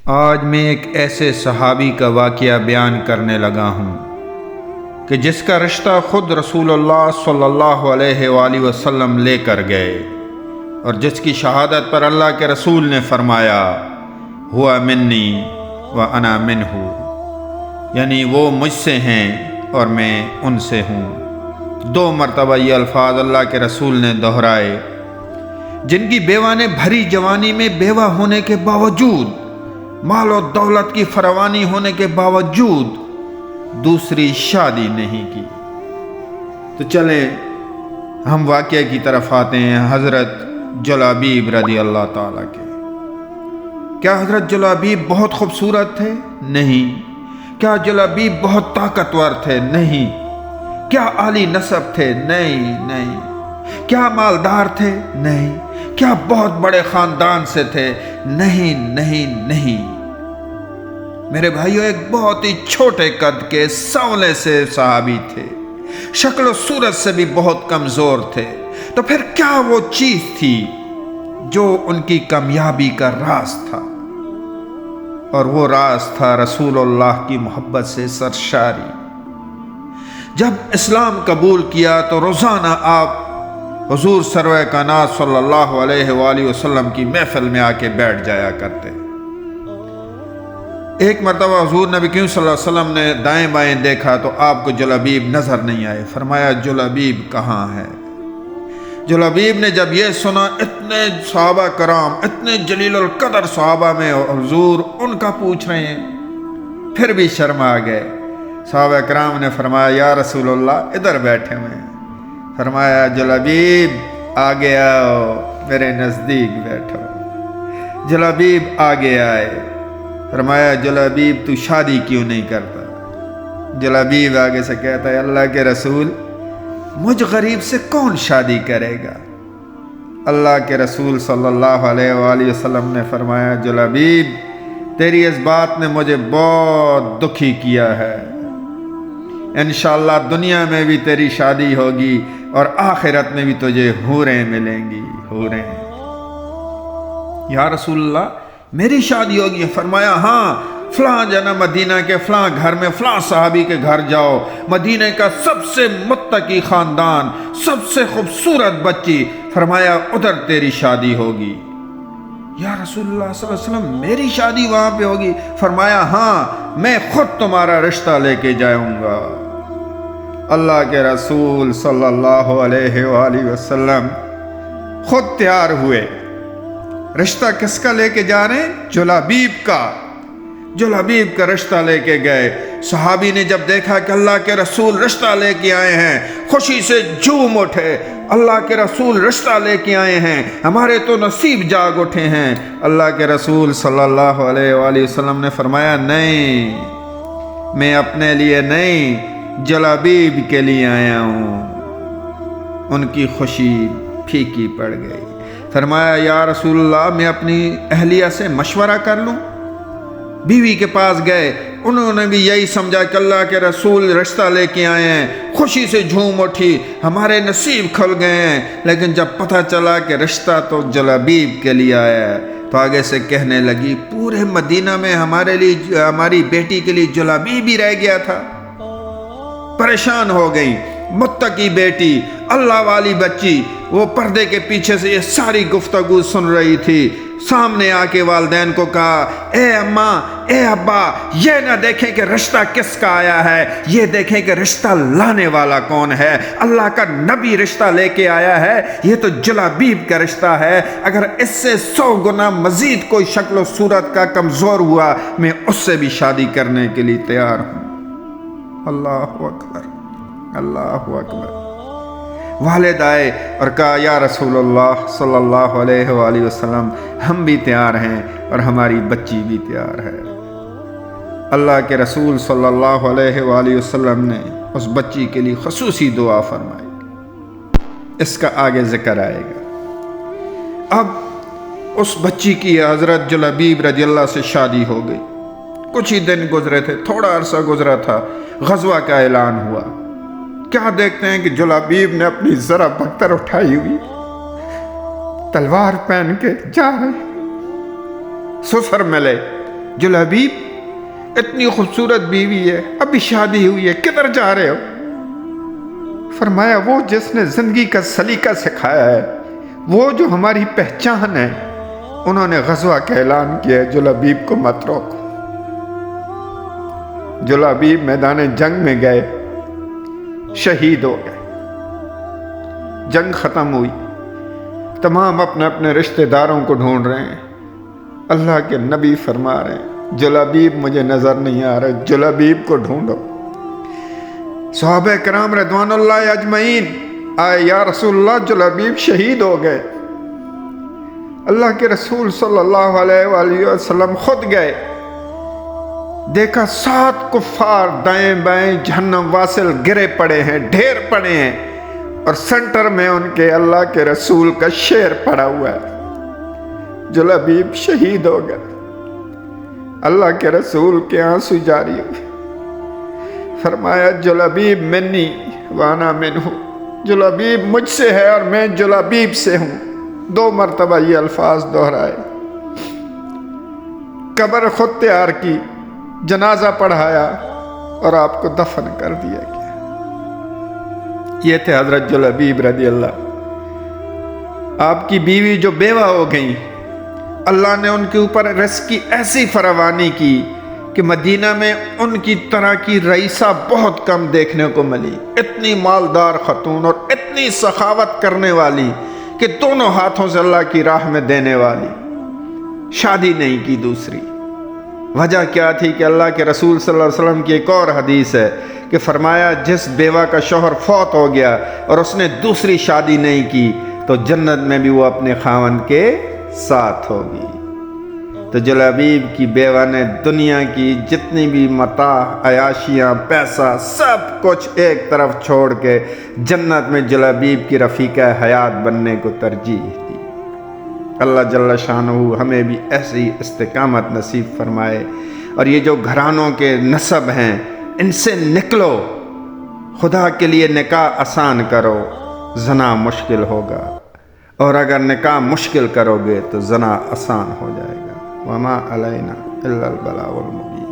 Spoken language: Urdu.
آج میں ایک ایسے صحابی کا واقعہ بیان کرنے لگا ہوں کہ جس کا رشتہ خود رسول اللہ صلی اللہ علیہ وآلہ وسلم لے کر گئے، اور جس کی شہادت پر اللہ کے رسول نے فرمایا ہوا منی و انا منہ، یعنی وہ مجھ سے ہیں اور میں ان سے ہوں۔ 2 مرتبہ یہ الفاظ اللہ کے رسول نے دہرائے، جن کی بیوہ نے بھری جوانی میں بیوہ ہونے کے باوجود، مال و دولت کی فراوانی ہونے کے باوجود دوسری شادی نہیں کی۔ تو چلیں ہم واقعہ کی طرف آتے ہیں حضرت جلابیب رضی اللہ تعالیٰ کے۔ کیا حضرت جلابیب بہت خوبصورت تھے؟ نہیں۔ کیا جلابیب بہت طاقتور تھے؟ نہیں۔ کیا عالی نسب تھے؟ نہیں۔ کیا مالدار تھے؟ نہیں۔ کیا بہت بڑے خاندان سے تھے؟ نہیں۔ میرے بھائیوں، ایک بہت ہی چھوٹے قد کے سانولے سے صحابی تھے، شکل و صورت سے بھی بہت کمزور تھے۔ تو پھر کیا وہ چیز تھی جو ان کی کامیابی کا راز تھا؟ اور وہ راز تھا رسول اللہ کی محبت سے سرشاری۔ جب اسلام قبول کیا تو روزانہ آپ حضور سرور کائنات صلی اللہ علیہ وآلہ وسلم کی محفل میں آ کے بیٹھ جایا کرتے۔ ایک مرتبہ حضور نبی کریم صلی اللہ علیہ وسلم نے دائیں بائیں دیکھا تو آپ کو جلابیب نظر نہیں آئے۔ فرمایا جلابیب کہاں ہے؟ جلابیب نے جب یہ سنا، اتنے صحابہ کرام، اتنے جلیل القدر صحابہ میں حضور ان کا پوچھ رہے ہیں، پھر بھی شرما گئے۔ صحابہ کرام نے فرمایا یا رسول اللہ ادھر بیٹھے ہوئے ہیں۔ فرمایا جلابیب آگے آؤ، میرے نزدیک بیٹھو۔ جلابیب آگے آئے۔ فرمایا جلابیب تو شادی کیوں نہیں کرتا؟ جلابیب آگے سے کہتا ہے اللہ کے رسول، مجھ غریب سے کون شادی کرے گا؟ اللہ کے رسول صلی اللہ علیہ وآلہ وسلم نے فرمایا جلابیب تیری اس بات نے مجھے بہت دکھی کیا ہے، انشاءاللہ دنیا میں بھی تیری شادی ہوگی اور آخرت میں بھی تجھے حوریں ملیں گی، حوریں۔ یا رسول اللہ میری شادی ہوگی؟ فرمایا ہاں، فلاں جانا مدینہ کے فلاں گھر میں فلاں صحابی کے گھر جاؤ، مدینہ کا سب سے متقی خاندان، سب سے خوبصورت بچی، فرمایا ادھر تیری شادی ہوگی۔ یا رسول اللہ صلی اللہ علیہ وسلم میری شادی وہاں پہ ہوگی؟ فرمایا ہاں، میں خود تمہارا رشتہ لے کے جاؤں گا۔ اللہ کے رسول صلی اللہ علیہ وآلہ وسلم خود تیار ہوئے۔ رشتہ کس کا لے کے جا رہے ہیں؟ جلابیب کا۔ جلابیب کا رشتہ لے کے گئے۔ صحابی نے جب دیکھا کہ اللہ کے رسول رشتہ لے کے آئے ہیں، خوشی سے جھوم اٹھے، اللہ کے رسول رشتہ لے کے آئے ہیں، ہمارے تو نصیب جاگ اٹھے ہیں۔ اللہ کے رسول صلی اللہ علیہ وآلہ وسلم نے فرمایا نہیں، میں اپنے لیے نہیں، جلابیب کے لیے آیا ہوں۔ ان کی خوشی پھیکی پڑ گئی۔ فرمایا یا رسول اللہ میں اپنی اہلیہ سے مشورہ کر لوں؟ بیوی کے پاس گئے، انہوں نے بھی یہی سمجھا کہ اللہ کے رسول رشتہ لے کے آئے ہیں، خوشی سے جھوم اٹھی، ہمارے نصیب کھل گئے ہیں۔ لیکن جب پتہ چلا کہ رشتہ تو جلابیب کے لیے آیا ہے تو آگے سے کہنے لگی پورے مدینہ میں ہمارے لیے، ہماری بیٹی کے لیے جلابیب ہی رہ گیا تھا۔ پریشان ہو گئی، متقی بیٹی، اللہ والی بچی، وہ پردے کے پیچھے سے یہ ساری گفتگو سن رہی تھی۔ سامنے آ کے والدین کو کہا اے اماں، اے ابا، یہ نہ دیکھیں کہ رشتہ کس کا آیا ہے، یہ دیکھیں کہ رشتہ لانے والا کون ہے۔ اللہ کا نبی رشتہ لے کے آیا ہے، یہ تو جلابیب کا رشتہ ہے۔ اگر اس سے 100 گنا مزید کوئی شکل و صورت کا کمزور ہوا، میں اس سے بھی شادی کرنے کے لیے تیار ہوں۔ اللہ اکبر، اللہ اکبر۔ والد آئے اور کہا یا رسول اللہ صلی اللہ علیہ وآلہ وسلم ہم بھی تیار ہیں اور ہماری بچی بھی تیار ہے۔ اللہ کے رسول صلی اللہ علیہ وآلہ وسلم نے اس بچی کے لیے خصوصی دعا فرمائی، اس کا آگے ذکر آئے گا۔ اب اس بچی کی حضرت جلابیب رضی اللہ سے شادی ہو گئی۔ کچھ ہی دن گزرے تھے، تھوڑا عرصہ گزرا تھا، غزوہ کا اعلان ہوا۔ کیا دیکھتے ہیں کہ جلابیب نے اپنی ذرا بختر اٹھائی ہوئی، تلوار پہن کے جا رہے، سسر ملے، جلابیب اتنی خوبصورت بیوی ہے، ابھی شادی ہوئی ہے، کدھر جا رہے ہو؟ فرمایا وہ جس نے زندگی کا سلیقہ سکھایا ہے، وہ جو ہماری پہچان ہے، انہوں نے غزوہ کا اعلان کیا ہے، جلابیب کو مت روکو۔ جلابیب میدان جنگ میں گئے، شہید ہو گئے، جنگ ختم ہوئی، تمام اپنے اپنے رشتہ داروں کو ڈھونڈ رہے ہیں۔ اللہ کے نبی فرما رہے ہیں جلابیب مجھے نظر نہیں آ رہے، جلابیب کو ڈھونڈو۔ صحابہ کرام رضوان اللہ اجمعین آئے، یا رسول اللہ جلابیب شہید ہو گئے۔ اللہ کے رسول صلی اللہ علیہ وآلہ وسلم خود گئے، دیکھا 7 کفار دائیں بائیں جہنم واصل گرے پڑے ہیں، ڈھیر پڑے ہیں، اور سنٹر میں ان کے اللہ کے رسول کا شعر پڑا ہوا ہے۔ جلابیب شہید ہو گئے، اللہ کے رسول کے آنسو جاری ہوئے۔ فرمایا جلابیب منی وانا منہ، جلابیب مجھ سے ہے اور میں جلابیب سے ہوں۔ 2 مرتبہ یہ الفاظ دہرائے۔ قبر خود تیار کی، جنازہ پڑھایا اور آپ کو دفن کر دیا گیا۔ یہ تھے حضرت جلابیب رضی اللہ۔ آپ کی بیوی جو بیوہ ہو گئیں، اللہ نے ان کے اوپر رزق کی ایسی فراوانی کی کہ مدینہ میں ان کی طرح کی رئیسہ بہت کم دیکھنے کو ملی۔ اتنی مالدار خاتون اور اتنی سخاوت کرنے والی کہ دونوں ہاتھوں سے اللہ کی راہ میں دینے والی، شادی نہیں کی دوسری۔ وجہ کیا تھی کہ اللہ کے رسول صلی اللہ علیہ وسلم کی ایک اور حدیث ہے کہ فرمایا جس بیوہ کا شوہر فوت ہو گیا اور اس نے دوسری شادی نہیں کی تو جنت میں بھی وہ اپنے خاوند کے ساتھ ہوگی۔ تو جلابیب کی بیوہ نے دنیا کی جتنی بھی متاع، عیاشیاں، پیسہ، سب کچھ ایک طرف چھوڑ کے جنت میں جلابیب کی رفیقہ حیات بننے کو ترجیح دی۔ اللہ جل شانہ ہمیں بھی ایسی استقامت نصیب فرمائے، اور یہ جو گھرانوں کے نسب ہیں ان سے نکلو، خدا کے لیے نکاح آسان کرو، زنا مشکل ہوگا، اور اگر نکاح مشکل کرو گے تو زنا آسان ہو جائے گا۔ وما علینا الا البلاغ المبین۔